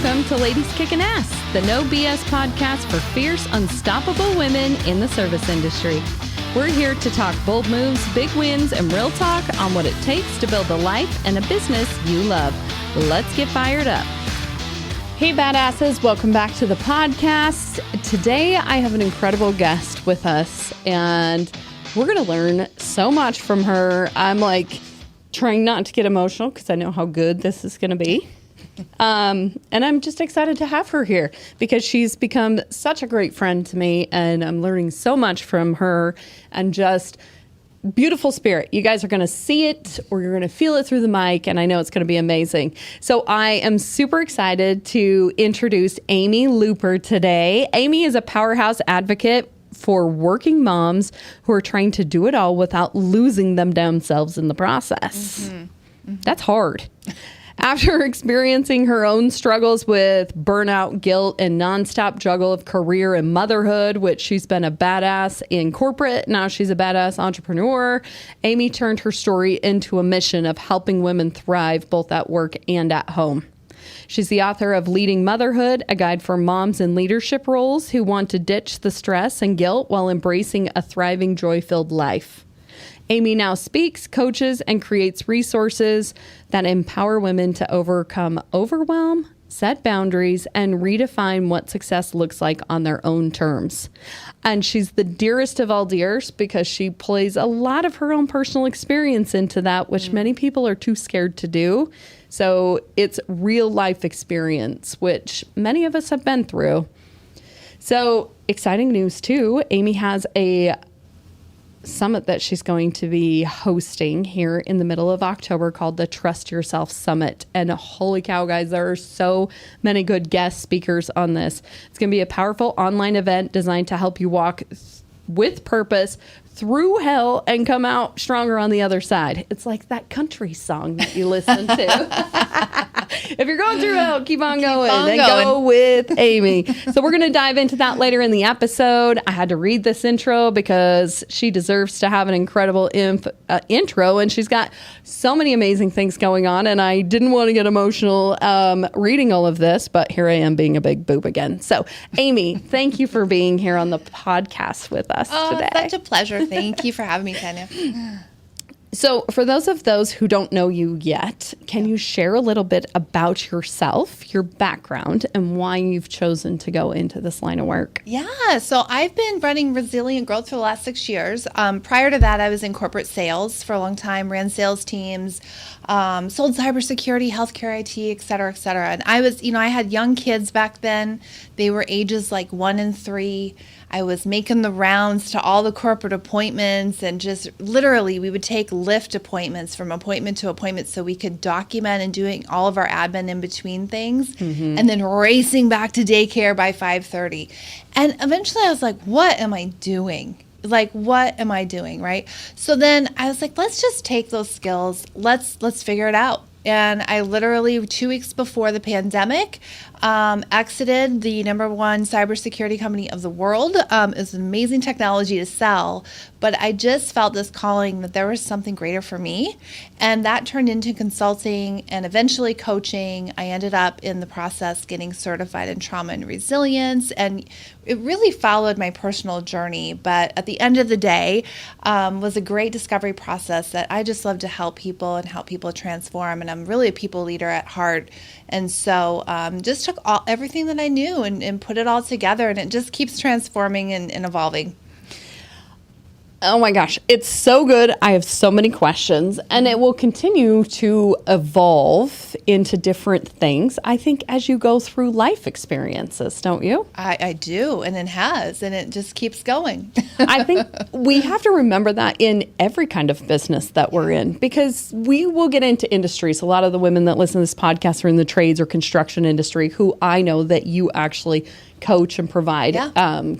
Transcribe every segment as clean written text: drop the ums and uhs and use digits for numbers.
Welcome to Ladies Kicking Ass, the no BS podcast for fierce, unstoppable women in the service industry. We're here to talk bold moves, big wins, and real talk on what it takes to build a life and a business you love. Let's get fired up. Hey, badasses, welcome back to the podcast. Today, I have an incredible guest with us, and we're going to learn so much from her. I'm trying not to get emotional because I know how good this is going to be. And I'm just excited to have her here because she's become such a great friend to me, and I'm learning so much from her, and just beautiful spirit. You guys are going to see it, or you're going to feel it through the mic, and I know it's going to be amazing. So I am super excited to introduce Amy Looper today. Amy is a powerhouse advocate for working moms who are trying to do it all without losing themselves in the process. Mm-hmm. Mm-hmm. That's hard. After experiencing her own struggles with burnout, guilt, and nonstop juggle of career and motherhood, which she's been a badass in corporate, now she's a badass entrepreneur, Amy turned her story into a mission of helping women thrive both at work and at home. She's the author of Leading Motherhood, a guide for moms in leadership roles who want to ditch the stress and guilt while embracing a thriving, joy-filled life. Amy now speaks, coaches, and creates resources that empower women to overcome overwhelm, set boundaries, and redefine what success looks like on their own terms. And she's the dearest of all dears because she plays a lot of her own personal experience into that, which many people are too scared to do. So it's real life experience, which many of us have been through. So exciting news too. Amy has a summit that she's going to be hosting here in the middle of October called the Trust Yourself Summit. And holy cow, guys, there are so many good guest speakers on this. It's going to be a powerful online event designed to help you walk with purpose through hell and come out stronger on the other side. It's like that country song that you listen to. If you're going through hell, keep on going. Go with Amy. So we're going to dive into that later in the episode. I had to read this intro because she deserves to have an incredible intro, and she's got so many amazing things going on, and I didn't want to get emotional reading all of this, but here I am being a big boob again. So Amy, thank you for being here on the podcast with us today. Such a pleasure. Thank you for having me, Tanya. So for those who don't know you yet, can you share a little bit about yourself, your background, and why you've chosen to go into this line of work? Yeah, so I've been running Resilient Growth for the last 6 years. Prior to that, I was in corporate sales for a long time, ran sales teams, sold cybersecurity, healthcare IT, et cetera, et cetera. And I had young kids back then. They were ages like 1 and 3. I was making the rounds to all the corporate appointments, and just literally we would take Lyft appointments from appointment to appointment so we could document and doing all of our admin in between things, and then racing back to daycare by 5:30. And eventually I was like, what am I doing? Right? So then I was like, let's just take those skills. Let's figure it out. And I literally 2 weeks before the pandemic exited the #1 cybersecurity company of the world. It's an amazing technology to sell, but I just felt this calling that there was something greater for me. And that turned into consulting and eventually coaching. I ended up in the process getting certified in trauma and resilience, and it really followed my personal journey. But at the end of the day, was a great discovery process that I just love to help people and help people transform. And I'm really a people leader at heart. And so just took everything that I knew and put it all together, and it just keeps transforming and evolving. Oh my gosh, it's so good. I have so many questions, and it will continue to evolve into different things, I think, as you go through life experiences, don't you? I do, and it has, and it just keeps going. I think we have to remember that in every kind of business that we're in, because we will get into industries. A lot of the women that listen to this podcast are in the trades or construction industry, who I know that you actually coach and provide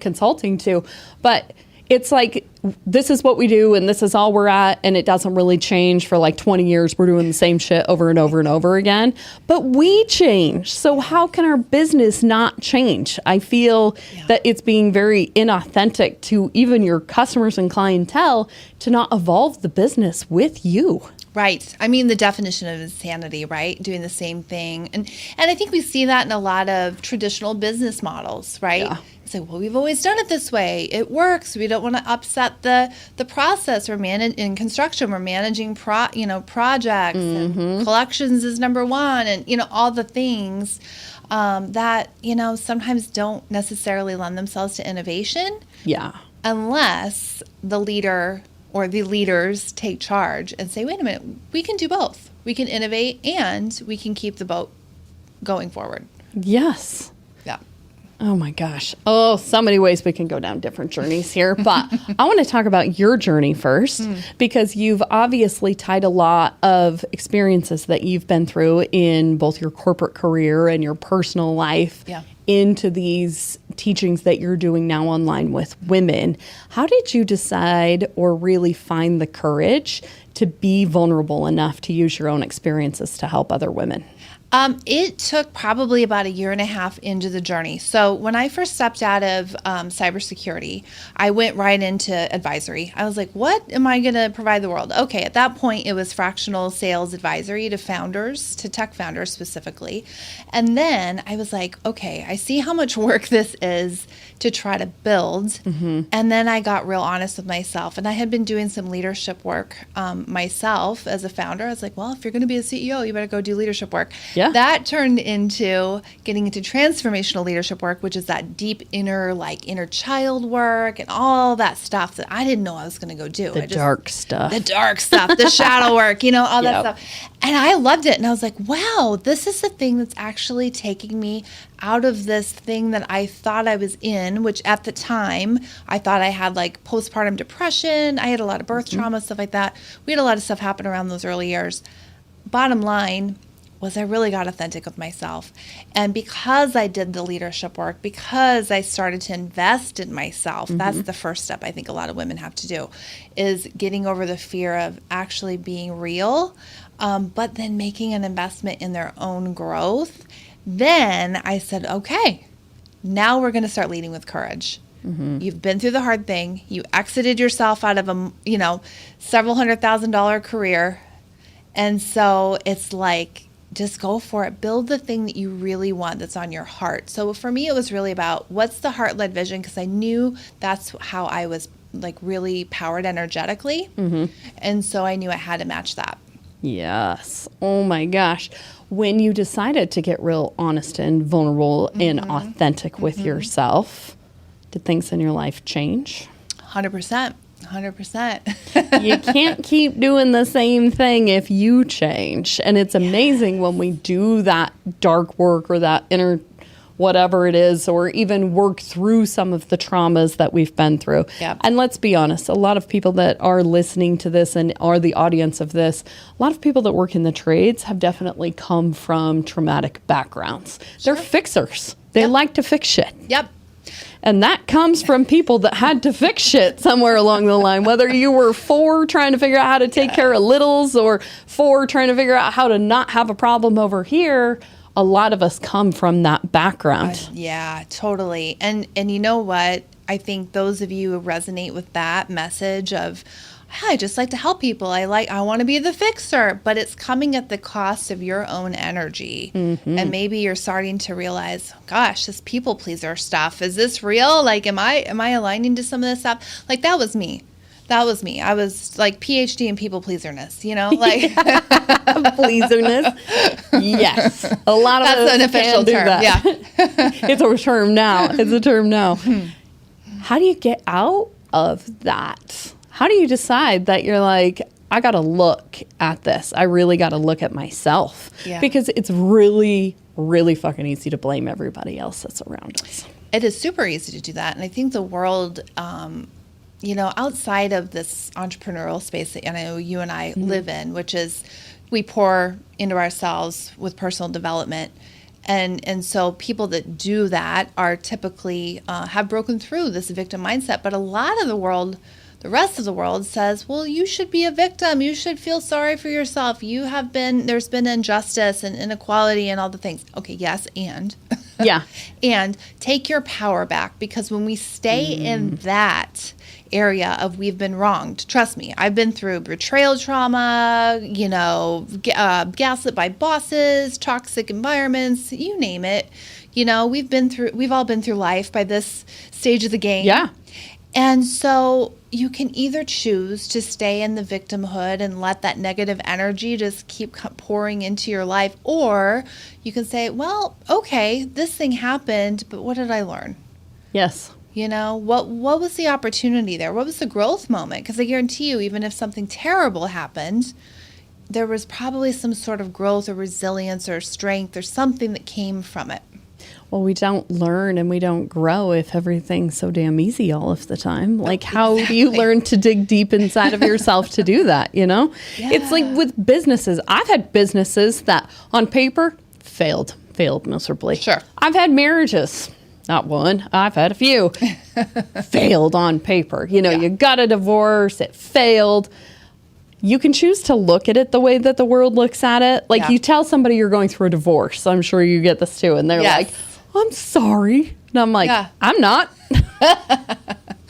consulting to. But it's like, this is what we do and this is all we're at, and it doesn't really change for like 20 years. We're doing the same shit over and over and over again. But we change. So how can our business not change? I feel that it's being very inauthentic to even your customers and clientele to not evolve the business with you. Right. I mean, the definition of insanity, right? Doing the same thing. And I think we see that in a lot of traditional business models, right? Yeah. It's like, well, we've always done it this way. It works. We don't want to upset the process. In construction, we're managing projects, and collections is number one, and all the things that sometimes don't necessarily lend themselves to innovation. Yeah. Unless the leader or the leaders take charge and say, wait a minute, we can do both. We can innovate and we can keep the boat going forward. Yes. Yeah. Oh my gosh. Oh, so many ways we can go down different journeys here. But I want to talk about your journey first, because you've obviously tied a lot of experiences that you've been through in both your corporate career and your personal life into these teachings that you're doing now online with women. How did you decide or really find the courage to be vulnerable enough to use your own experiences to help other women? It took probably about 1.5 years into the journey. So when I first stepped out of cybersecurity, I went right into advisory. I was like, what am I going to provide the world? Okay, at that point, it was fractional sales advisory to founders, to tech founders specifically. And then I was like, okay, I see how much work this is to try to build. And then I got real honest with myself. And I had been doing some leadership work myself as a founder. I was like, well, if you're going to be a CEO, you better go do leadership work. Yeah. That turned into getting into transformational leadership work, which is that deep inner child work and all that stuff that I didn't know I was going to go do. The dark stuff, the shadow work, all that stuff. And I loved it. And I was like, wow, this is the thing that's actually taking me out of this thing that I thought I was in, which at the time I thought I had postpartum depression. I had a lot of birth trauma, stuff like that. We had a lot of stuff happen around those early years. Bottom line was I really got authentic with myself. And because I did the leadership work, because I started to invest in myself, that's the first step I think a lot of women have to do, is getting over the fear of actually being real, but then making an investment in their own growth. Then I said, okay, now we're going to start leading with courage. You've been through the hard thing. You exited yourself out of a, several $100,000 career. And so it's like, just go for it. Build the thing that you really want that's on your heart. So for me, it was really about what's the heart-led vision, because I knew that's how I was really powered energetically. And so I knew I had to match that. Yes. Oh my gosh. When you decided to get real honest and vulnerable and authentic with yourself, did things in your life change? 100%. 100%. You can't keep doing the same thing if you change. And it's amazing when we do that dark work or that inner whatever it is, or even work through some of the traumas that we've been through. Yep. And let's be honest, a lot of people that are listening to this and are the audience of this, a lot of people that work in the trades have definitely come from traumatic backgrounds. Sure. They're fixers. They like to fix shit. Yep. And that comes from people that had to fix shit somewhere along the line, whether you were 4 trying to figure out how to take care of littles or 4 trying to figure out how to not have a problem over here. A lot of us come from that background. Yeah, totally. And you know what? I think those of you who resonate with that message of, I just like to help people. I want to be the fixer, but it's coming at the cost of your own energy. And maybe you're starting to realize, gosh, this people pleaser stuff, is this real? Am I aligning to some of this stuff? That was me. I was PhD in people pleaserness, Pleaserness. Yes. A lot of that's an official term. Yeah. It's a term now. How do you get out of that? How do you decide that you're like, I got to look at this. I really got to look at myself. Yeah. Because it's really, really fucking easy to blame everybody else that's around us. It is super easy to do that. And I think the world, outside of this entrepreneurial space that I know you and I live in, which is we pour into ourselves with personal development. And so people that do that are typically have broken through this victim mindset. But a lot of the rest of the world says, well, you should be a victim. You should feel sorry for yourself. There's been injustice and inequality and all the things. Okay, yes, and Yeah. And take your power back, because when we stay in that area of we've been wronged, trust me, I've been through betrayal trauma, gaslit by bosses, toxic environments, you name it. We've all been through life by this stage of the game. Yeah. And so you can either choose to stay in the victimhood and let that negative energy just keep pouring into your life, or you can say, well, okay, this thing happened, but what did I learn? Yes. What was the opportunity there? What was the growth moment? Because I guarantee you, even if something terrible happened, there was probably some sort of growth or resilience or strength or something that came from it. Well, we don't learn and we don't grow if everything's so damn easy all of the time. Like, how do you learn to dig deep inside of yourself to do that, Yeah. It's like with businesses. I've had businesses that on paper failed miserably. Sure. I've had marriages, not one, I've had a few, failed on paper. You got a divorce, it failed. You can choose to look at it the way that the world looks at it. Like, you tell somebody you're going through a divorce. I'm sure you get this too. And they're like, I'm sorry. And I'm like, I'm not.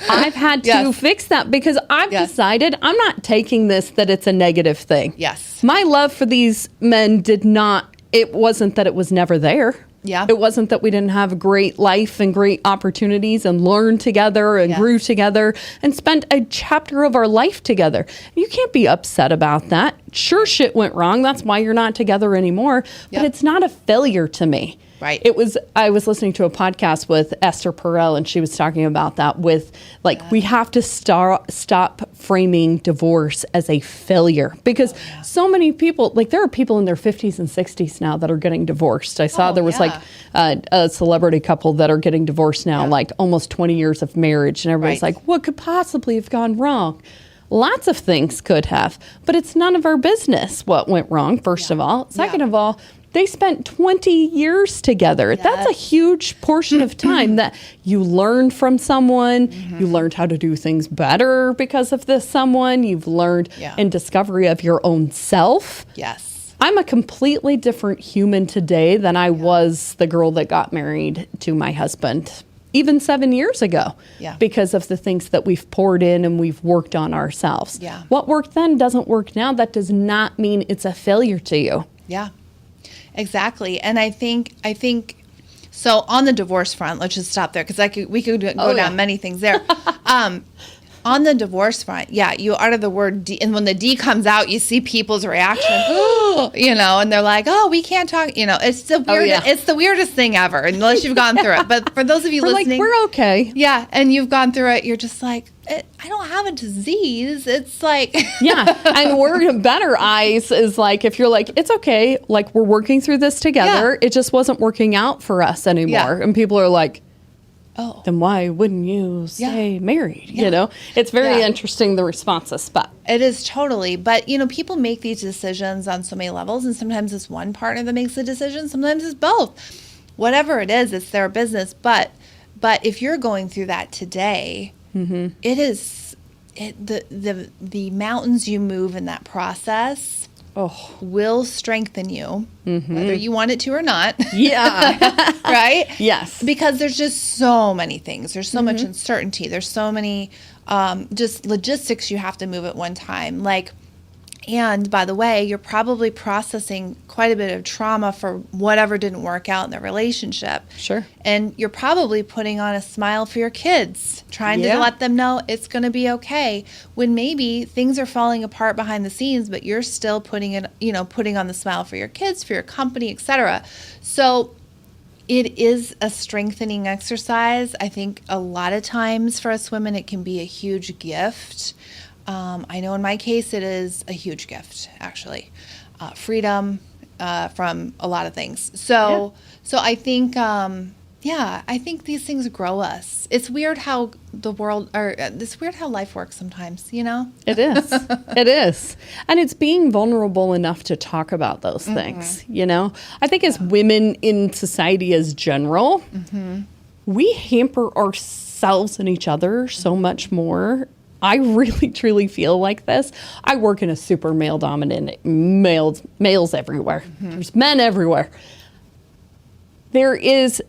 I've had to fix that because I've decided I'm not taking this that it's a negative thing. Yes. My love for these men it wasn't that it was never there. Yeah. It wasn't that we didn't have a great life and great opportunities and learned together and grew together and spent a chapter of our life together. You can't be upset about that. Sure, shit went wrong. That's why you're not together anymore. But it's not a failure to me. Right. I was listening to a podcast with Esther Perel, and she was talking about that with, we have to stop framing divorce as a failure, because so many people, there are people in their 50s and 60s now that are getting divorced. I saw there was a celebrity couple that are getting divorced now, almost 20 years of marriage. And everybody's like, what could possibly have gone wrong? Lots of things could have, but it's none of our business what went wrong, first of all. Second of all, they spent 20 years together. Yes. That's a huge portion of time that you learned from someone. You learned how to do things better because of this someone. You've learned in discovery of your own self. Yes. I'm a completely different human today than I was the girl that got married to my husband even 7 years ago, because of the things that we've poured in and we've worked on ourselves. Yeah. What worked then doesn't work now. That does not mean it's a failure to you. Yeah. Exactly. And I think so on the divorce front, let's just stop there, because we could go down many things there. On the divorce front, you utter the word D, and when the D comes out, you see people's reaction, and they're like, "Oh, we can't talk." It's the weirdest, it's the weirdest thing ever, unless you've gone through it. But for those of you listening, we're okay. Yeah, and you've gone through it, you're just like, I don't have a disease. It's like and we're in better eyes is if you're like, it's okay, we're working through this together. It just wasn't working out for us anymore, and people are like, oh, then why wouldn't you stay married? It's very interesting, the responses, but it is totally. But people make these decisions on so many levels, and sometimes it's one partner that makes the decision, sometimes it's both. Whatever it is, it's their business. But if you're going through that today, it is the mountains you move in that process will strengthen you, whether you want it to or not. Yeah. Right? Yes. Because there's just so many things. There's so much uncertainty. There's so many just logistics you have to move at one time. And by the way, you're probably processing quite a bit of trauma for whatever didn't work out in the relationship. Sure. And you're probably putting on a smile for your kids, trying to let them know it's going to be okay, when maybe things are falling apart behind the scenes, but you're still putting on the smile for your kids, for your company, etc. So it is a strengthening exercise. I think a lot of times for us women, it can be a huge gift. I know in my case, it is a huge gift, actually. Freedom from a lot of things. So I think, I think these things grow us. It's weird how it's weird how life works sometimes, It is. It is. And it's being vulnerable enough to talk about those things, I think as women in society as general, we hamper ourselves and each other so much more. I really, truly feel like this. I work in a super male-dominant, males everywhere. There's men everywhere. there is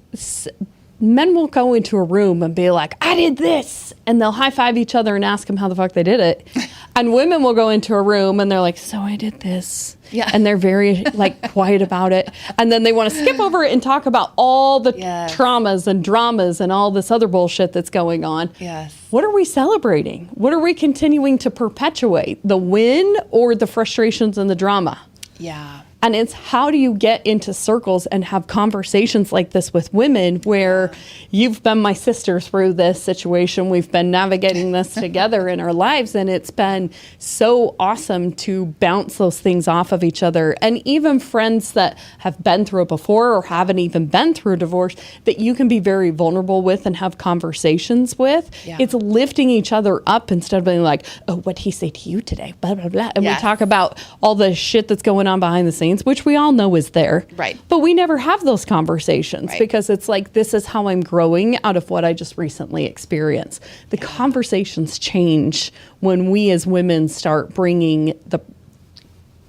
men will go into a room and be like, I did this. And they'll high five each other and ask them how the fuck they did it. And women will go into a room and they're like, so I did this. Yeah. And they're very quiet about it. And then they want to skip over it and talk about all the traumas and dramas and all this other bullshit that's going on. Yes. What are we celebrating? What are we continuing to perpetuate? The win or the frustrations and the drama? Yeah. And it's how do you get into circles and have conversations like this with women where you've been my sister through this situation. We've been navigating this together in our lives. And it's been so awesome to bounce those things off of each other. And even friends that have been through it before or haven't even been through a divorce that you can be very vulnerable with and have conversations with. Yeah. It's lifting each other up instead of being like, oh, what'd he say to you today? Blah, blah, blah. And we talk about all the shit that's going on behind the scenes, which we all know is there. Right. But we never have those conversations because it's like, this is how I'm growing out of what I just recently experienced. The conversations change when we as women start bringing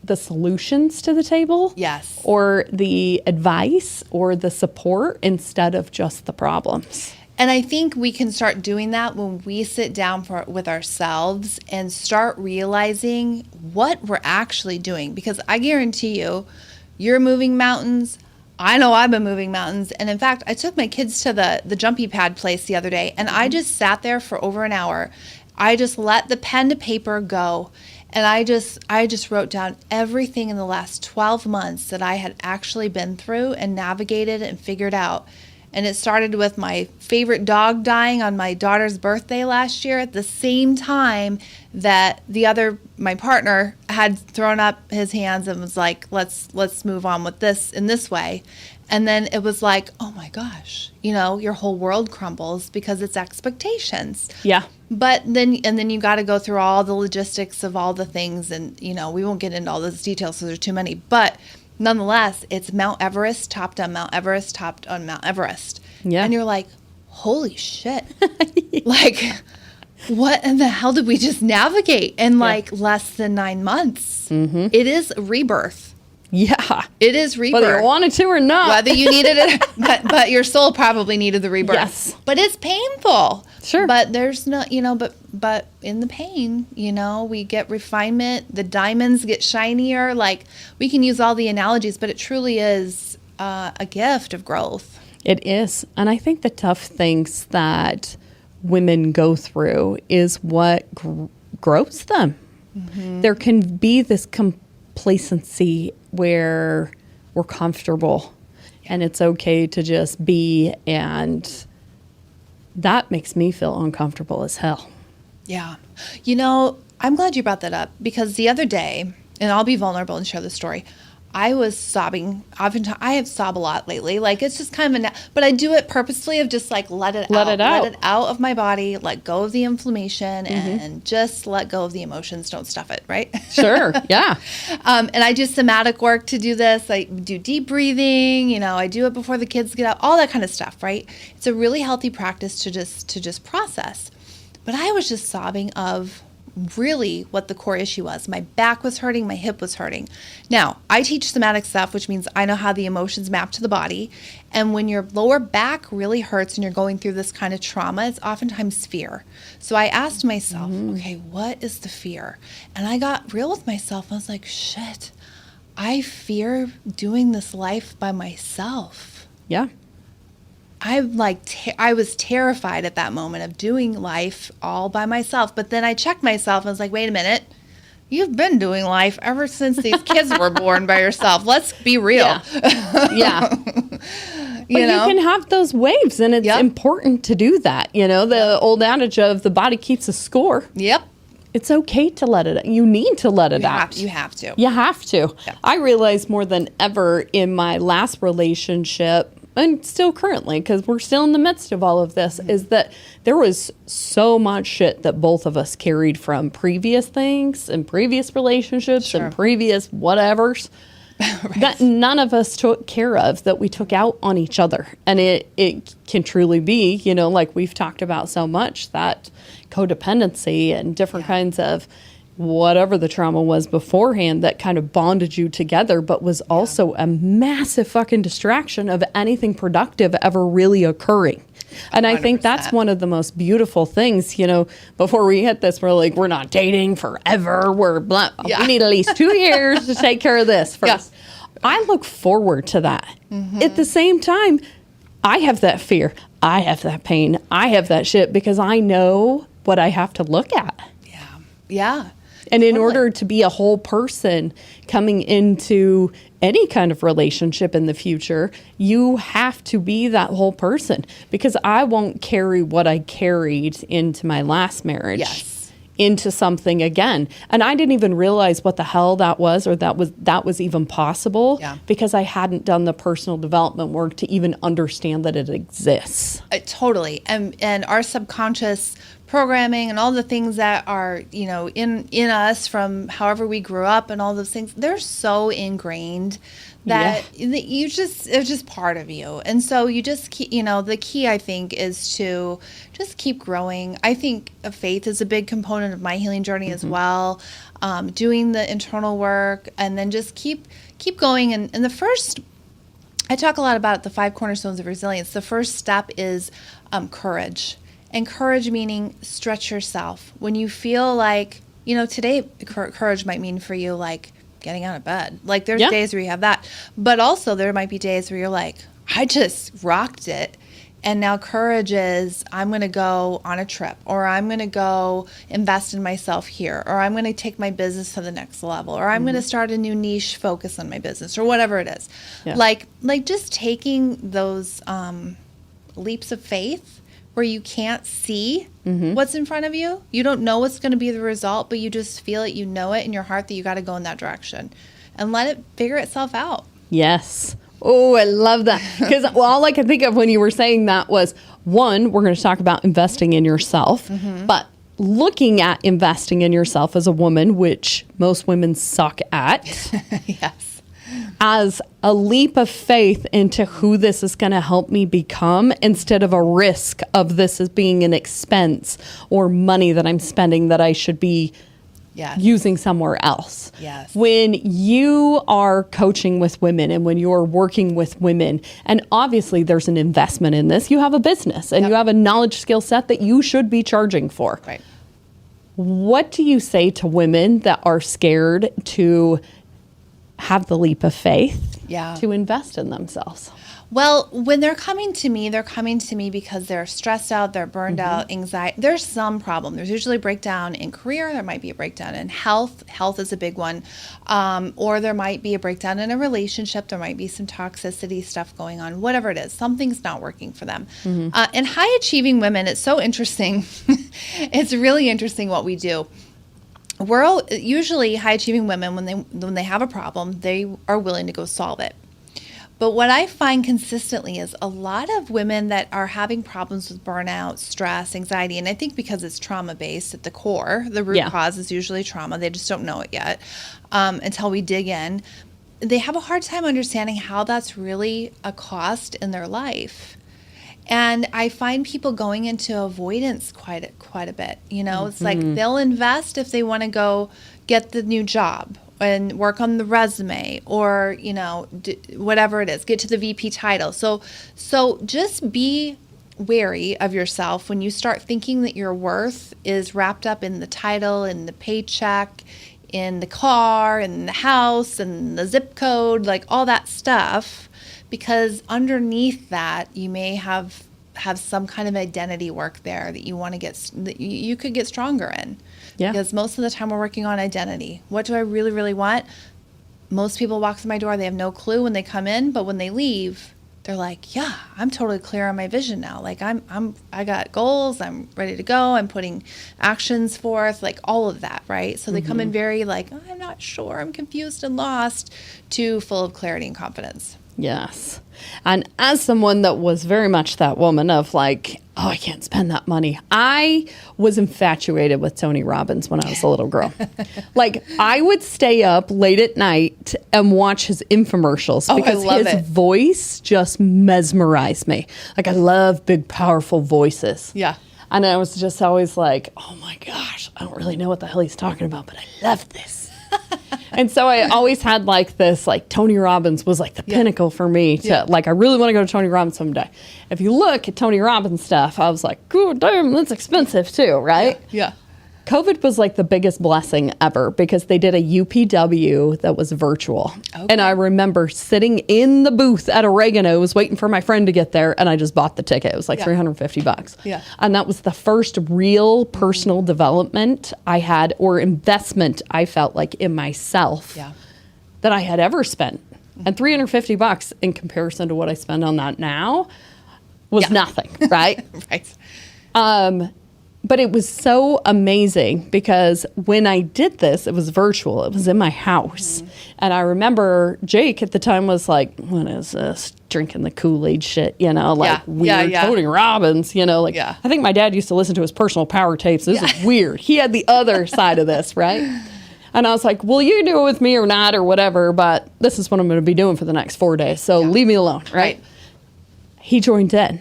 the solutions to the table. Yes. Or the advice or the support instead of just the problems. And I think we can start doing that when we sit down with ourselves and start realizing what we're actually doing. Because I guarantee you, you're moving mountains. I know I've been moving mountains. And in fact, I took my kids to the jumpy pad place the other day, and I just sat there for over an hour. I just let the pen to paper go. And I just wrote down everything in the last 12 months that I had actually been through and navigated and figured out. And it started with my favorite dog dying on my daughter's birthday last year at the same time that my partner had thrown up his hands and was like, let's move on with this in this way. And then it was like, oh my gosh, your whole world crumbles because it's expectations. Yeah. But then you got to go through all the logistics of all the things. And, we won't get into all those details because there's too many. But nonetheless, it's Mount Everest, topped on Mount Everest, topped on Mount Everest. Yeah. And you're like, holy shit. Like, what in the hell did we just navigate in less than 9 months? Mm-hmm. It is rebirth. Yeah. It is rebirth. Whether you wanted to or not. Whether you needed it, but your soul probably needed the rebirth. Yes. But it's painful. Sure. But there's no, but in the pain, we get refinement. The diamonds get shinier. Like, we can use all the analogies, but it truly is a gift of growth. It is. And I think the tough things that women go through is what grows them. Mm-hmm. There can be this complacency where we're comfortable and it's okay to just be, and that makes me feel uncomfortable as hell. Yeah. I'm glad you brought that up because the other day, and I'll be vulnerable and share the story, I was sobbing. I have sobbed a lot lately. Like, it's just kind of but I do it purposefully of just like let it out of my body, let go of the inflammation, and just let go of the emotions. Don't stuff it, right? Sure, yeah. And I do somatic work to do this. I do deep breathing. I do it before the kids get out. All that kind of stuff, right? It's a really healthy practice to just process. But I was just sobbing of really what the core issue was. My back was hurting, my hip was hurting. Now, I teach somatic stuff, which means I know how the emotions map to the body. And when your lower back really hurts and you're going through this kind of trauma, it's oftentimes fear. So I asked myself, okay, what is the fear? And I got real with myself. I was like, shit, I fear doing this life by myself. Yeah. I was terrified at that moment of doing life all by myself. But then I checked myself and was like, wait a minute. You've been doing life ever since these kids were born by yourself. Let's be real. Yeah. But you can have those waves, and it's important to do that. The old adage of the body keeps a score. Yep. It's okay to let it out. You need to let it out. You have to. You have to. Yeah. I realized more than ever in my last relationship, and still currently, because we're still in the midst of all of this, is that there was so much shit that both of us carried from previous things and previous relationships and previous whatevers that none of us took care of, that we took out on each other. And it can truly be, like we've talked about so much, that codependency and different kinds of whatever the trauma was beforehand that kind of bonded you together, but was also a massive fucking distraction of anything productive ever really occurring. And I think that's one of the most beautiful things, you know, before we hit this, we're like, we're not dating forever. We need at least 2 years to take care of this first. Yeah. I look forward to that. Mm-hmm. At the same time, I have that fear. I have that pain. I have that shit because I know what I have to look at. Yeah. Yeah. And in order to be a whole person coming into any kind of relationship in the future, you have to be that whole person, because I won't carry what I carried into my last marriage into something again. And I didn't even realize what the hell that was, or that was even possible, because I hadn't done the personal development work to even understand that it exists. Totally. And our subconscious programming and all the things that are, you know, in us from however we grew up and all those things, they're so ingrained that it's just part of you. And so you just keep, you know, the key, I think, is to just keep growing. I think faith is a big component of my healing journey as well. Doing the internal work, and then just keep going. And the first, I talk a lot about the 5 cornerstones of resilience. The first step is courage. And courage meaning stretch yourself. When you feel like, you know, today courage might mean for you like getting out of bed. Like there's days where you have that. But also there might be days where you're like, I just rocked it. And now courage is, I'm going to go on a trip, or I'm going to go invest in myself here, or I'm going to take my business to the next level, or I'm going to start a new niche focus on my business, or whatever it is. Yeah. Like just taking those leaps of faith where you can't see what's in front of you. You don't know what's going to be the result, but you just feel it. You know it in your heart that you got to go in that direction and let it figure itself out. Yes. Oh, I love that. Because all I could think of when you were saying that was, one, we're going to talk about investing in yourself, but looking at investing in yourself as a woman, which most women suck at. Yes. As a leap of faith into who this is going to help me become, instead of a risk of this as being an expense or money that I'm spending that I should be using somewhere else. Yes. When you are coaching with women and when you're working with women, and obviously there's an investment in this, you have a business and you have a knowledge skill set that you should be charging for. Right. What do you say to women that are scared to have the leap of faith to invest in themselves? Well, when they're coming to me because they're stressed out, they're burned out, anxiety. There's some problem. There's usually a breakdown in career. There might be a breakdown in health. Health is a big one. Or there might be a breakdown in a relationship. There might be some toxicity stuff going on. Whatever it is, something's not working for them. And high achieving women, it's so interesting. It's really interesting what we do. We're usually high achieving women, when they have a problem, they are willing to go solve it. But what I find consistently is a lot of women that are having problems with burnout, stress, anxiety, and I think because it's trauma-based at the core, the root cause is usually trauma. They just don't know it yet until we dig in. They have a hard time understanding how that's really a cost in their life. And I find people going into avoidance quite a bit. You know, it's like they'll invest if they want to go get the new job and work on the resume, or, you know, whatever it is, get to the VP title. So just be wary of yourself when you start thinking that your worth is wrapped up in the title, in the paycheck, in the car, in the house, and the zip code, like all that stuff. Because underneath that, you may have some kind of identity work there that you want to that you could get stronger in. Yeah. Because most of the time we're working on identity. What do I really, really want? Most people walk through my door, they have no clue when they come in, but when they leave, they're like, yeah, I'm totally clear on my vision now. Like I got goals, I'm ready to go, I'm putting actions forth, like all of that, right? So they come in very like, oh, I'm not sure, I'm confused and lost, to full of clarity and confidence. Yes. And as someone that was very much that woman of like, oh, I can't spend that money. I was infatuated with Tony Robbins when I was a little girl. Like, I would stay up late at night and watch his infomercials because his voice just mesmerized me. Like, I love big, powerful voices. Yeah. And I was just always like, oh my gosh, I don't really know what the hell he's talking about, but I love this. And so I always had like this, like Tony Robbins was like the pinnacle for me to like, I really want to go to Tony Robbins someday. If you look at Tony Robbins stuff, I was like, oh, damn, that's expensive too, right? Yeah. COVID was like the biggest blessing ever because they did a UPW that was virtual. Okay. And I remember sitting in the booth at Oregano's waiting for my friend to get there, and I just bought the ticket. It was like $350. Yeah. And that was the first real personal development I had, or investment I felt like in myself that I had ever spent. And $350 in comparison to what I spend on that now was nothing, right? Right. But it was so amazing because when I did this, it was virtual. It was in my house. And I remember Jake at the time was like, what is this? Drinking the Kool-Aid shit, you know, like weird Tony Robbins, you know, like I think my dad used to listen to his personal power tapes. This is weird. He had the other side of this, right? And I was like, well, you can do it with me or not or whatever, but this is what I'm going to be doing for the next 4 days. So leave me alone, right? He joined in.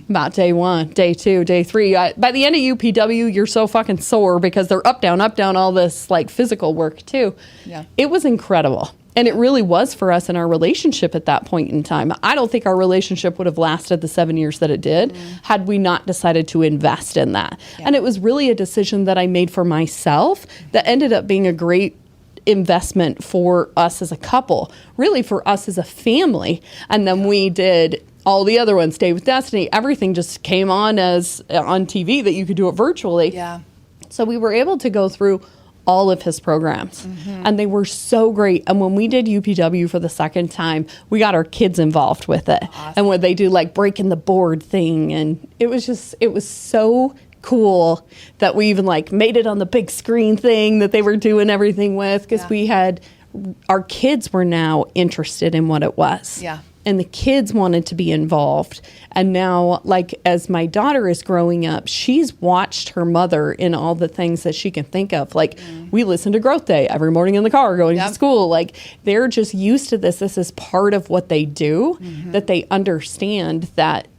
About day 1, day 2, day 3. By the end of UPW, you're so fucking sore because they're up, down, all this like physical work too. Yeah. It was incredible. And it really was for us in our relationship at that point in time. I don't think our relationship would have lasted the 7 years that it did had we not decided to invest in that. Yeah. And it was really a decision that I made for myself that ended up being a great investment for us as a couple, really for us as a family. And then we did all the other ones, Stay with Destiny, everything just came on as on TV that you could do it virtually. Yeah. So we were able to go through all of his programs and they were so great. And when we did UPW for the second time, we got our kids involved with it. Awesome. And when they do like breaking the board thing, and it was so cool that we even like made it on the big screen thing that they were doing everything with, because we had, our kids were now interested in what it was. Yeah. And the kids wanted to be involved. And now, like, as my daughter is growing up, she's watched her mother in all the things that she can think of. Like, we listen to Growth Day every morning in the car going to school. Like, they're just used to this. This is part of what they do, that they understand that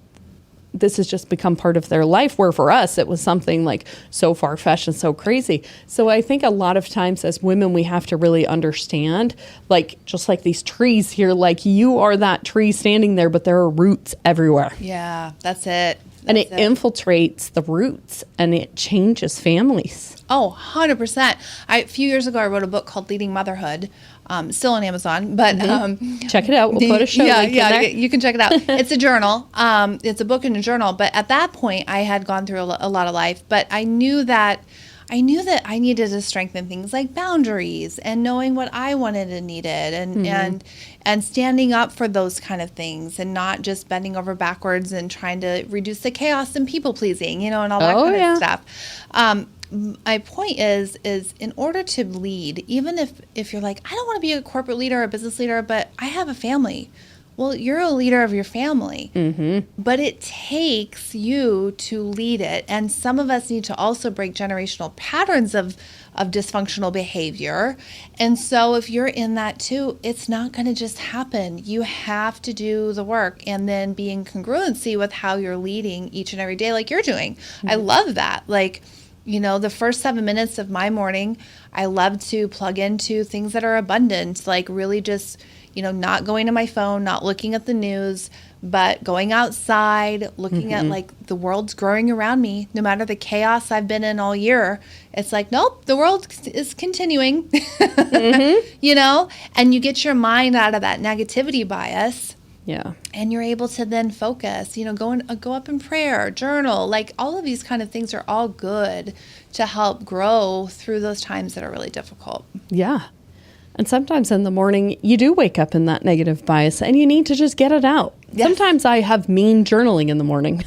this has just become part of their life, where for us, it was something like so far-fetched and so crazy. So I think a lot of times as women, we have to really understand, like, just like these trees here, like you are that tree standing there, but there are roots everywhere. Yeah, that's it. And it infiltrates the roots and it changes families. Oh, 100%. A few years ago, I wrote a book called Leading Motherhood. Still on Amazon, but check it out. We'll put a show link in there. You can check it out. It's a journal. It's a book and a journal. But at that point, I had gone through a lot of life. But I knew that I needed to strengthen things like boundaries and knowing what I wanted and needed, and standing up for those kind of things, and not just bending over backwards and trying to reduce the chaos and people pleasing, and all that kind of stuff. My point is in order to lead, even if you're like, I don't want to be a corporate leader or a business leader, but I have a family. Well, you're a leader of your family, but it takes you to lead it. And some of us need to also break generational patterns of dysfunctional behavior. And so if you're in that too, it's not going to just happen. You have to do the work and then be in congruency with how you're leading each and every day, like you're doing. I love that. Like, the first 7 minutes of my morning, I love to plug into things that are abundant, like really just, not going to my phone, not looking at the news, but going outside, looking at like the world's growing around me. No matter the chaos I've been in all year, it's like, nope, the world is continuing, and you get your mind out of that negativity bias. Yeah. And you're able to then focus, go up in prayer, journal, like all of these kind of things are all good to help grow through those times that are really difficult. Yeah. And sometimes in the morning, you do wake up in that negative bias and you need to just get it out. Yes. Sometimes I have mean journaling in the morning.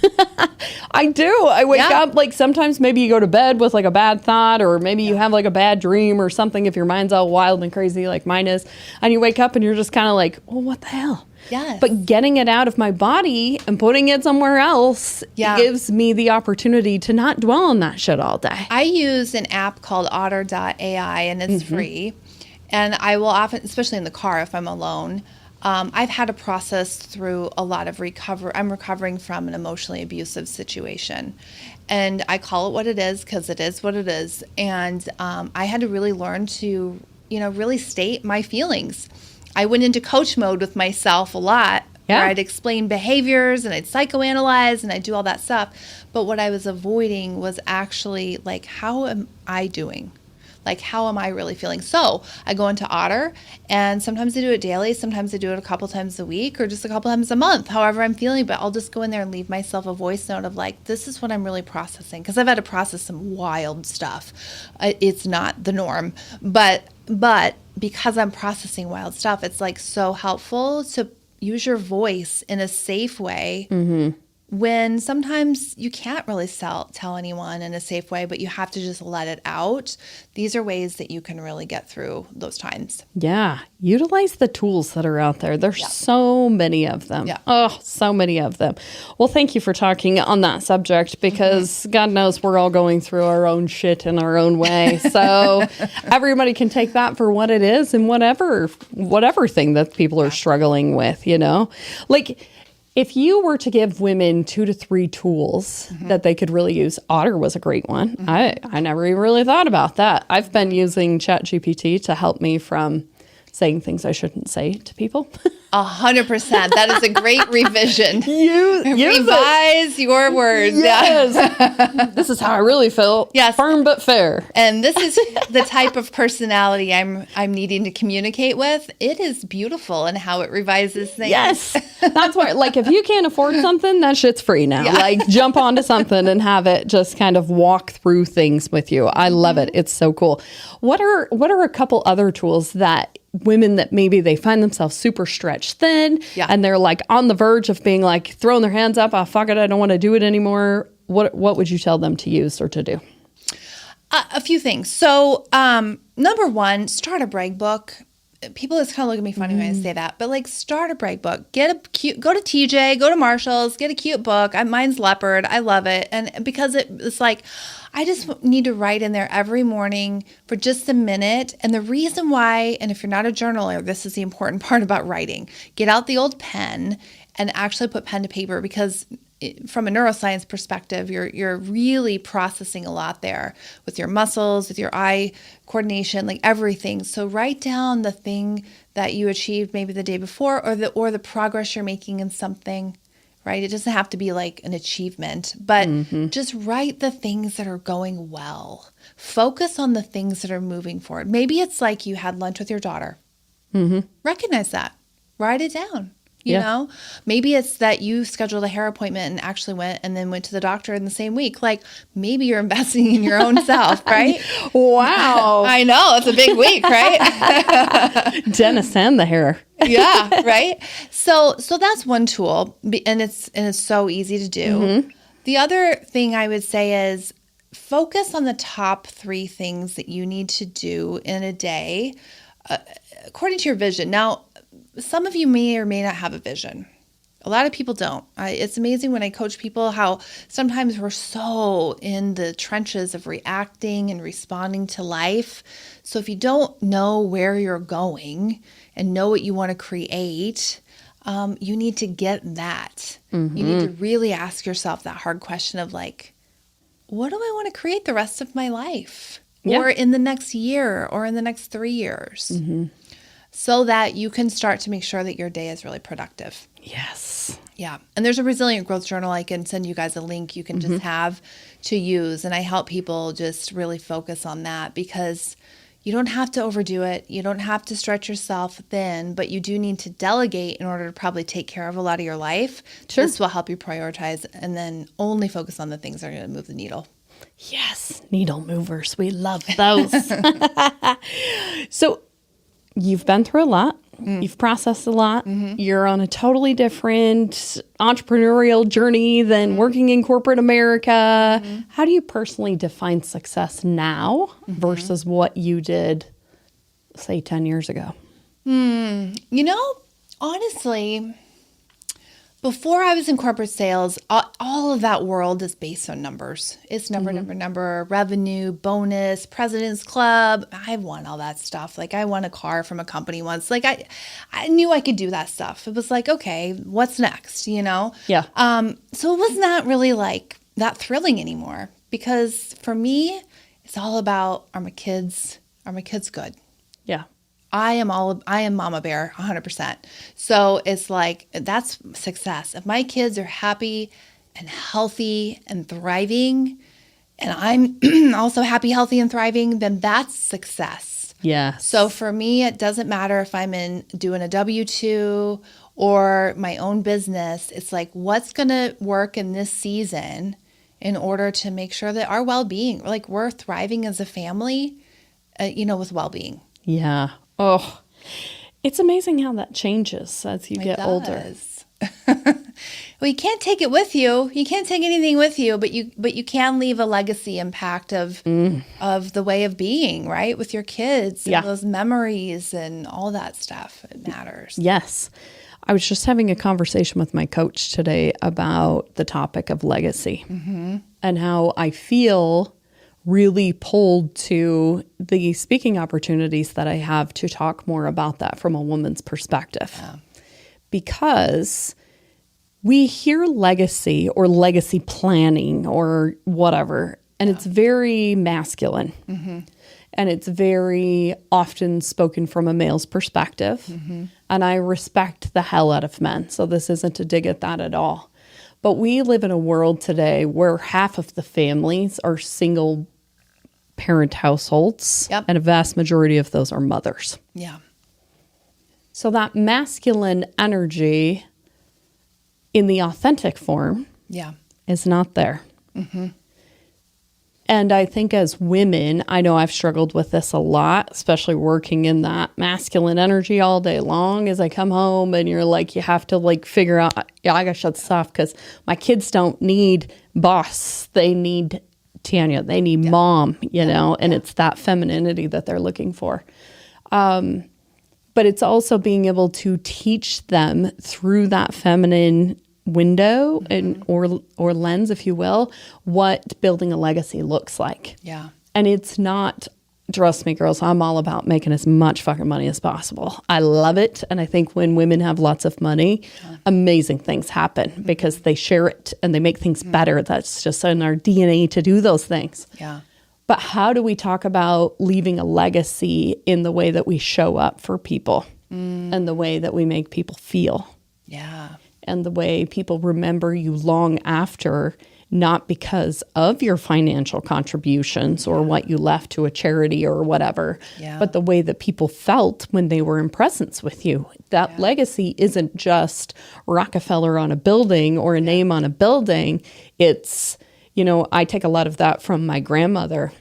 I do. I wake up, like sometimes maybe you go to bed with like a bad thought, or maybe you have like a bad dream or something if your mind's all wild and crazy like mine is. And you wake up and you're just kind of like, oh, what the hell? Yes. But getting it out of my body and putting it somewhere else gives me the opportunity to not dwell on that shit all day. I use an app called otter.ai, and it's free. And I will often, especially in the car if I'm alone, I've had to process through a lot of recovery. I'm recovering from an emotionally abusive situation. And I call it what it is because it is what it is. And I had to really learn to, really state my feelings. I went into coach mode with myself a lot, where I'd explain behaviors and I'd psychoanalyze and I'd do all that stuff. But what I was avoiding was actually like, how am I doing? Like, how am I really feeling? So I go into Otter, and sometimes I do it daily. Sometimes I do it a couple times a week or just a couple times a month, however I'm feeling. But I'll just go in there and leave myself a voice note of like, this is what I'm really processing. Because I've had to process some wild stuff. It's not the norm. But because I'm processing wild stuff, it's like so helpful to use your voice in a safe way. When sometimes you can't really tell anyone in a safe way, but you have to just let it out. These are ways that you can really get through those times. Yeah. Utilize the tools that are out there. There's so many of them. Yeah. Oh, so many of them. Well, thank you for talking on that subject because God knows we're all going through our own shit in our own way. So everybody can take that for what it is and whatever thing that people are struggling with, Like, if you were to give women 2 to 3 tools that they could really use, Otter was a great one. I never even really thought about that. I've been using ChatGPT to help me from saying things I shouldn't say to people. 100%. That is a great revision. Revise your words. Yes. Yeah. This is how I really feel. Yes. Firm but fair. And this is the type of personality I'm needing to communicate with. It is beautiful in how it revises things. Yes. That's why, like, if you can't afford something, that shit's free now. Yeah. Like, jump onto something and have it just kind of walk through things with you. I love it. It's so cool. What are a couple other tools that women that maybe they find themselves super stretched thin and they're like on the verge of being like throwing their hands up, fuck it, I don't want to do it anymore. What would you tell them to use or to do? A few things. So number one, start a brag book. People just kind of look at me funny when I say that, but like start a brag book. Go to TJ, go to Marshall's, get a cute book. Mine's leopard. I love it. And because it's like, I just need to write in there every morning for just a minute. And the reason why, and if you're not a journaler, this is the important part about writing. Get out the old pen and actually put pen to paper because from a neuroscience perspective, you're really processing a lot there with your muscles, with your eye coordination, like everything. So write down the thing that you achieved maybe the day before or the progress you're making in something. Right? It doesn't have to be like an achievement, but just write the things that are going well. Focus on the things that are moving forward. Maybe it's like you had lunch with your daughter. Recognize that. Write it down. You know, maybe it's that you scheduled a hair appointment and actually went to the doctor in the same week. Like maybe you're investing in your own self, right? Wow. I know. It's a big week, right? Dentist and the hair. Yeah. Right. So that's one tool and it's so easy to do. The other thing I would say is focus on the top 3 things that you need to do in a day, according to your vision. Now, some of you may or may not have a vision. A lot of people don't. It's amazing when I coach people how sometimes we're so in the trenches of reacting and responding to life. So if you don't know where you're going and know what you want to create, you need to get that. You need to really ask yourself that hard question of like, what do I want to create the rest of my life? Or in the next year or in the next 3 years? So that you can start to make sure that your day is really productive. Yes. Yeah. And there's a Resilient Growth Journal. I can send you guys a link you can just have to use. And I help people just really focus on that because you don't have to overdo it. You don't have to stretch yourself thin, but you do need to delegate in order to probably take care of a lot of your life. Sure. This will help you prioritize and then only focus on the things that are going to move the needle. Yes. Needle movers. We love those. So, you've been through a lot. You've processed a lot. You're on a totally different entrepreneurial journey than working in corporate America. How do you personally define success now versus what you did, say, 10 years ago? You know, honestly, before I was in corporate sales, all of that world is based on numbers. It's number, revenue, bonus, president's club. I've won all that stuff. Like I won a car from a company once. Like I knew I could do that stuff. It was like, okay, what's next? Yeah. So it was not really like that thrilling anymore, because for me, it's all about, are my kids good? Yeah. I am mama bear 100%. So it's like, that's success. If my kids are happy and healthy and thriving, and I'm also happy, healthy, and thriving, then that's success. Yeah. So for me, it doesn't matter if I'm doing a W-2 or my own business. It's like, what's going to work in this season in order to make sure that our well-being, like we're thriving as a family, with well-being. Yeah. Oh, it's amazing how that changes as you get older. Well, you can't take it with you. You can't take anything with you, but you can leave a legacy impact of the way of being, right? With your kids and those memories and all that stuff. It matters. Yes. I was just having a conversation with my coach today about the topic of legacy and how I feel really pulled to the speaking opportunities that I have to talk more about that from a woman's perspective. Yeah. Because we hear legacy or legacy planning or whatever, and it's very masculine. And it's very often spoken from a male's perspective. And I respect the hell out of men. So this isn't a dig at that at all. But we live in a world today where half of the families are single parent households, and a vast majority of those are mothers. Yeah. So that masculine energy in the authentic form is not there. And I think as women, I know I've struggled with this a lot, especially working in that masculine energy all day long as I come home and you're like, you have to like figure out, I gotta shut this off because my kids don't need boss. They need Tanya, they need mom, and it's that femininity that they're looking for. But it's also being able to teach them through that feminine window and or lens, if you will, what building a legacy looks like. Yeah. And it's not, trust me, girls, I'm all about making as much fucking money as possible. I love it. And I think when women have lots of money, amazing things happen because they share it and they make things better. That's just in our DNA to do those things. Yeah. But how do we talk about leaving a legacy in the way that we show up for people and the way that we make people feel? Yeah. And the way people remember you long after, not because of your financial contributions or what you left to a charity or whatever, but the way that people felt when they were in presence with you. That legacy isn't just Rockefeller on a building or a name on a building. It's, I take a lot of that from my grandmother.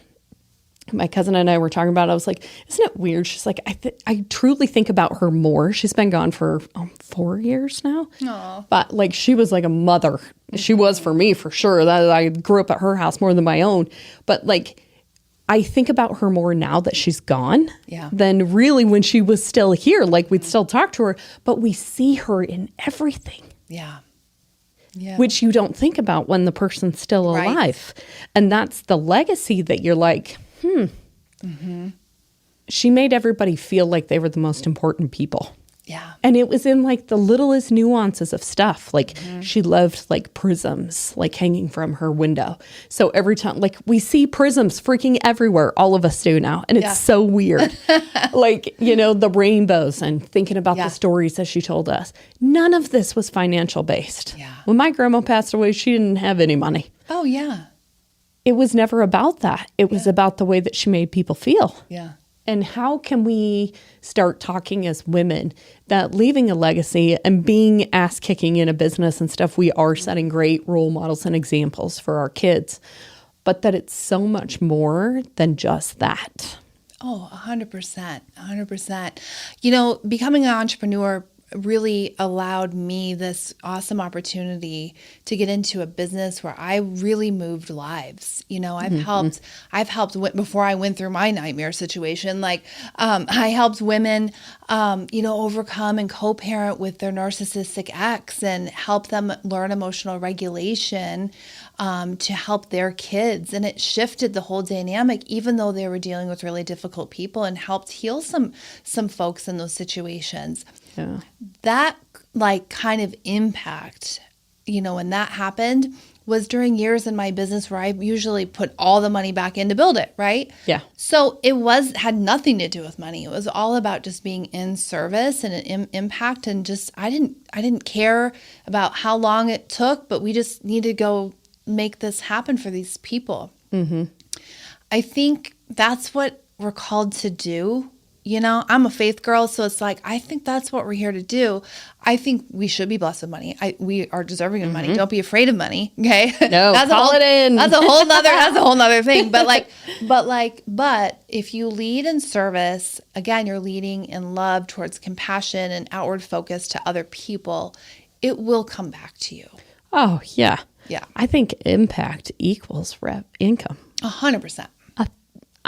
My cousin and I were talking about it. I was like, isn't it weird? She's like, I truly think about her more. She's been gone for 4 years now. Aww. But like, she was like a mother. She was for me, for sure. That I grew up at her house more than my own. But like, I think about her more now that she's gone than really when she was still here. Like, we'd still talk to her, but we see her in everything. Yeah. Which you don't think about when the person's still alive. And that's the legacy that you're like, She made everybody feel like they were the most important people. Yeah. And it was in like the littlest nuances of stuff. Like she loved like prisms, like hanging from her window. So every time, like we see prisms freaking everywhere. All of us do now. And it's so weird. Like, the rainbows and thinking about the stories that she told us. None of this was financial based. Yeah. When my grandma passed away, she didn't have any money. Oh, yeah. It was never about that. It was about the way that she made people feel. Yeah. And how can we start talking as women that leaving a legacy and being ass kicking in a business and stuff, we are setting great role models and examples for our kids, but that it's so much more than just that. Oh, 100%. 100%. Becoming an entrepreneur really allowed me this awesome opportunity to get into a business where I really moved lives. I've helped before I went through my nightmare situation. I helped women, overcome and co-parent with their narcissistic ex and help them learn emotional regulation, to help their kids. And it shifted the whole dynamic, even though they were dealing with really difficult people, and helped heal some folks in those situations. Yeah. That kind of impact, when that happened, was during years in my business where I usually put all the money back in to build it, right? Yeah. So it had nothing to do with money. It was all about just being in service and an impact, and just I didn't care about how long it took, but we just needed to go make this happen for these people. Mm-hmm. I think that's what we're called to do. I'm a faith girl, so it's I think that's what we're here to do. I think we should be blessed with money. We are deserving of money. Don't be afraid of money. Okay. No, call it in. That's a whole nother thing. But if you lead in service, again, you're leading in love towards compassion and outward focus to other people, it will come back to you. Oh, yeah. Yeah. I think impact equals income. 100%.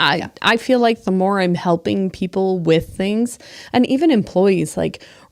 I feel like the more I'm helping people with things, and even employees,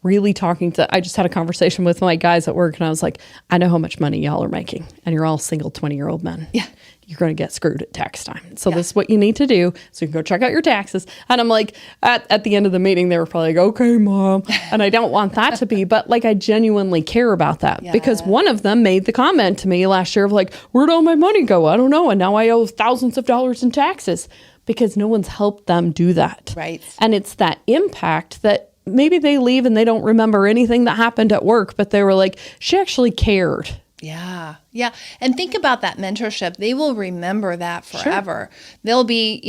really talking to, I just had a conversation with my guys at work, and I was like, I know how much money y'all are making, and you're all single 20-year-old men. Yeah. You're going to get screwed at tax time. So this is what you need to do. So you can go check out your taxes. And I'm like, at the end of the meeting, they were probably like, okay, Mom. And I don't want that to be, but I genuinely care about that. Yeah. Because one of them made the comment to me last year of where'd all my money go? I don't know. And now I owe thousands of dollars in taxes, because no one's helped them do that. Right. And it's that impact that maybe they leave and they don't remember anything that happened at work, but they were like, she actually cared. Yeah. Yeah. And think about that mentorship. They will remember that forever. Sure. They'll be,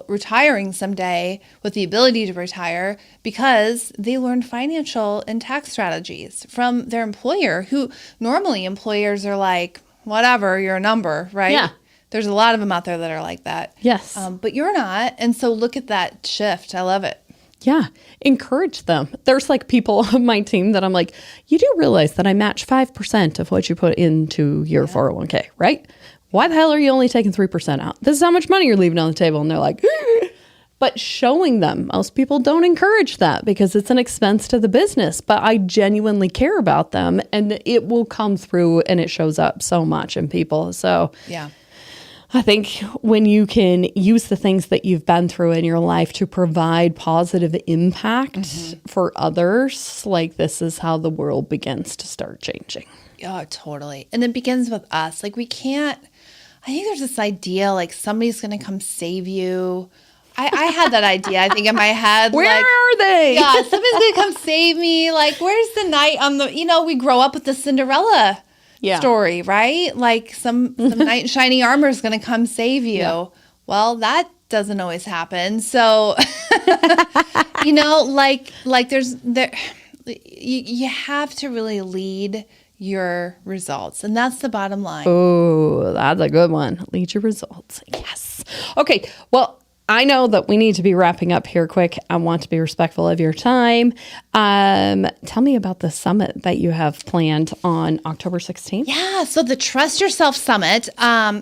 retiring someday with the ability to retire because they learned financial and tax strategies from their employer, who normally employers are like, whatever, you're a number, right? Yeah. There's a lot of them out there that are like that. Yes. But you're not. And so look at that shift. I love it. Yeah. Encourage them. There's people on my team that I'm like, you do realize that I match 5% of what you put into your 401k, right? Why the hell are you only taking 3% out? This is how much money you're leaving on the table. And they're like, but showing them, most people don't encourage that because it's an expense to the business, but I genuinely care about them, and it will come through, and it shows up so much in people. So yeah. I think when you can use the things that you've been through in your life to provide positive impact for others, this is how the world begins to start changing. Yeah, totally. And it begins with us. I think there's this idea somebody's going to come save you. I had that idea, I think, in my head. Where are they? Yeah, somebody's going to come save me. Where's the knight on the, we grow up with the Cinderella story, right? some knight in shining armor is going to come save you. Yeah. Well, that doesn't always happen. So, you have to really lead your results. And that's the bottom line. Oh, that's a good one. Lead your results. Yes. Okay. Well, I know that we need to be wrapping up here quick. I want to be respectful of your time. Tell me about the summit that you have planned on October 16th. Yeah, so the Trust Yourself Summit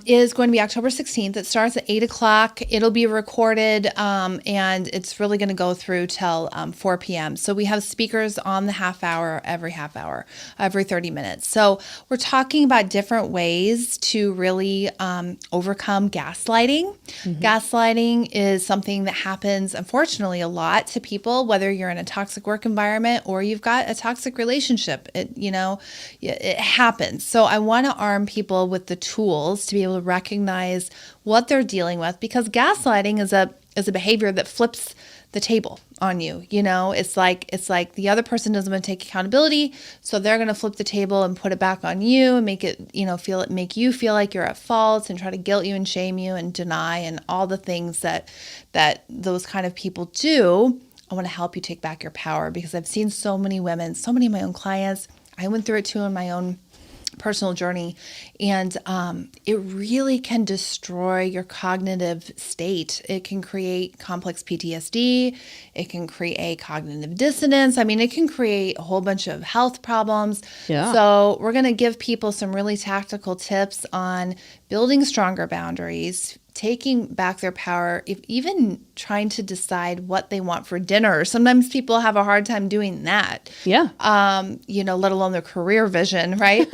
is going to be October 16th. It starts at 8 o'clock. It'll be recorded, and it's really going to go through till 4 p.m. So we have speakers on the half hour, every 30 minutes. So we're talking about different ways to really overcome gaslighting. Mm-hmm. Gaslighting is something that happens, unfortunately, a lot to people, whether you're in a toxic work environment or you've got a toxic relationship. It happens. So I want to arm people with the tools to be able to recognize what they're dealing with, because gaslighting is a behavior that flips the table on you. It's like the other person doesn't want to take accountability, so they're going to flip the table and put it back on you and make it, make you feel like you're at fault and try to guilt you and shame you and deny and all the things that those kind of people do. I want to help you take back your power, because I've seen so many women, so many of my own clients. I went through it too in my own personal journey. And it really can destroy your cognitive state. It can create complex PTSD. It can create cognitive dissonance. I mean, it can create a whole bunch of health problems. Yeah. So we're going to give people some really tactical tips on building stronger boundaries, taking back their power, even trying to decide what they want for dinner. Sometimes people have a hard time doing that. Yeah. Let alone their career vision, right?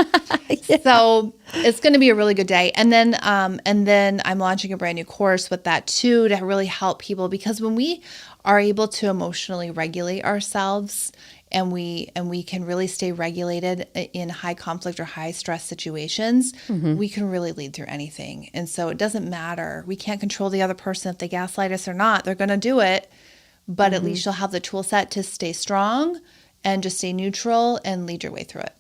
Yeah. So it's going to be a really good day. And then I'm launching a brand new course with that too, to really help people, because when we are able to emotionally regulate ourselves, and we can really stay regulated in high conflict or high stress situations, we can really lead through anything. And so it doesn't matter. We can't control the other person if they gaslight us or not. They're going to do it, but at least you'll have the tool set to stay strong and just stay neutral and lead your way through it.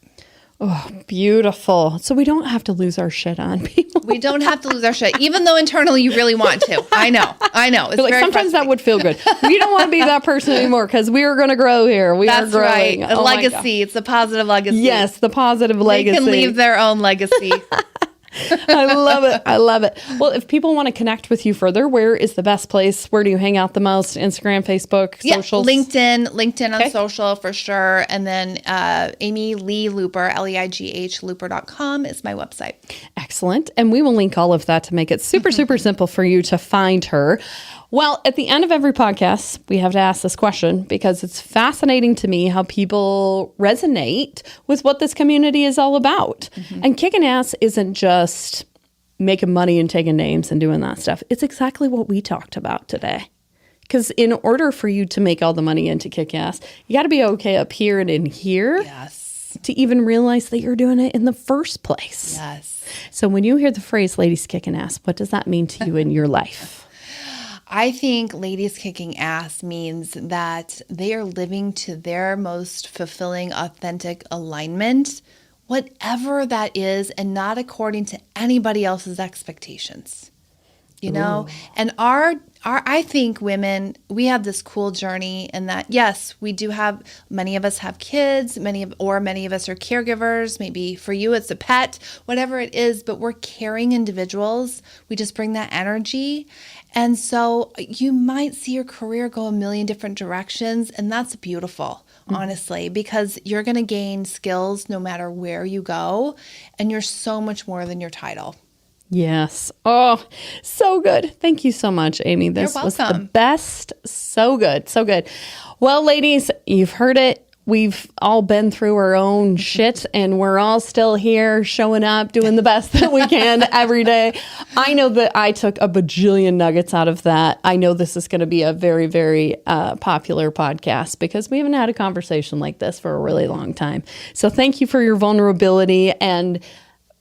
Oh, beautiful. So we don't have to lose our shit on people. We don't have to lose our shit, even though internally you really want to. I know. It's like sometimes that would feel good. We don't want to be that person anymore because we are going to grow here. That's are growing. Right. A legacy. It's a positive legacy. Yes, the positive legacy. They can leave their own legacy. I love it. Well, if people want to connect with you further, where is the best place? Where do you hang out the most? Instagram, Facebook, socials? LinkedIn on social for sure. And then Amy Lee Looper, Leigh Looper.com is my website. Excellent. And we will link all of that to make it super, super simple for you to find her. Well, at the end of every podcast, we have to ask this question because it's fascinating to me how people resonate with what this community is all about. And kicking ass isn't just making money and taking names and doing that stuff. It's exactly what we talked about today. Because in order for you to make all the money and to kick ass, you got to be okay up here and in here. Yes. To even realize that you're doing it in the first place. Yes. So when you hear the phrase ladies kicking ass, what does that mean to you in your life? I think ladies kicking ass means that they are living to their most fulfilling, authentic alignment, whatever that is, and not according to anybody else's expectations. And I think women, we have this cool journey in that, yes, we do have, many of us have kids, many of us are caregivers. Maybe for you, it's a pet, whatever it is, but we're caring individuals. We just bring that energy. And so you might see your career go a million different directions, and that's beautiful, honestly, because you're going to gain skills no matter where you go, and you're so much more than your title. Yes. Oh, so good. Thank you so much, Amy. This was the best. So good. So good. Well, ladies, you've heard it. We've all been through our own shit, and we're all still here showing up, doing the best that we can every day. I know that I took a bajillion nuggets out of that. I know this is going to be a very, very popular podcast because we haven't had a conversation like this for a really long time. So thank you for your vulnerability. And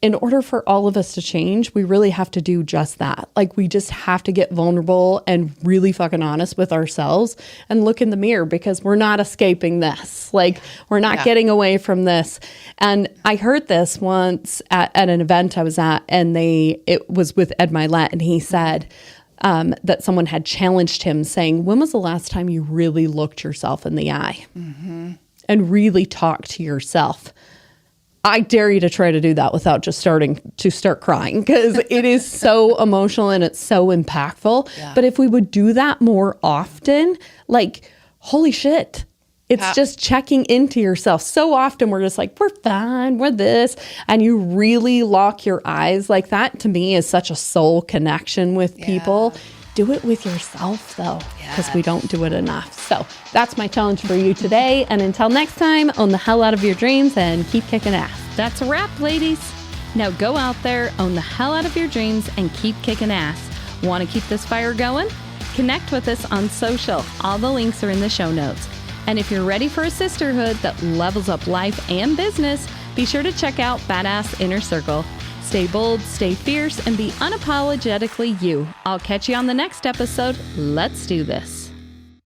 in order for all of us to change, we really have to do just that. Like, we just have to get vulnerable and really fucking honest with ourselves and look in the mirror, because we're not escaping this. Like, we're not getting away from this. And I heard this once at an event I was at, and it was with Ed Milet, and he said that someone had challenged him saying, when was the last time you really looked yourself in the eye and really talked to yourself? I dare you to try to do that without just starting to start crying, because it is so emotional and it's so impactful. Yeah. But if we would do that more often, like, holy shit, it's just checking into yourself. So often we're just like, we're fine, we're this. And you really lock your eyes like that, to me, is such a soul connection with people. Do it with yourself, though, because we don't do it enough. So that's my challenge for you today. And until next time, own the hell out of your dreams and keep kicking ass. That's a wrap, ladies. Now go out there, own the hell out of your dreams, and keep kicking ass. Want to keep this fire going? Connect with us on social. All the links are in the show notes. And if you're ready for a sisterhood that levels up life and business, be sure to check out Badass Inner Circle. Stay bold, stay fierce, and be unapologetically you. I'll catch you on the next episode. Let's do this.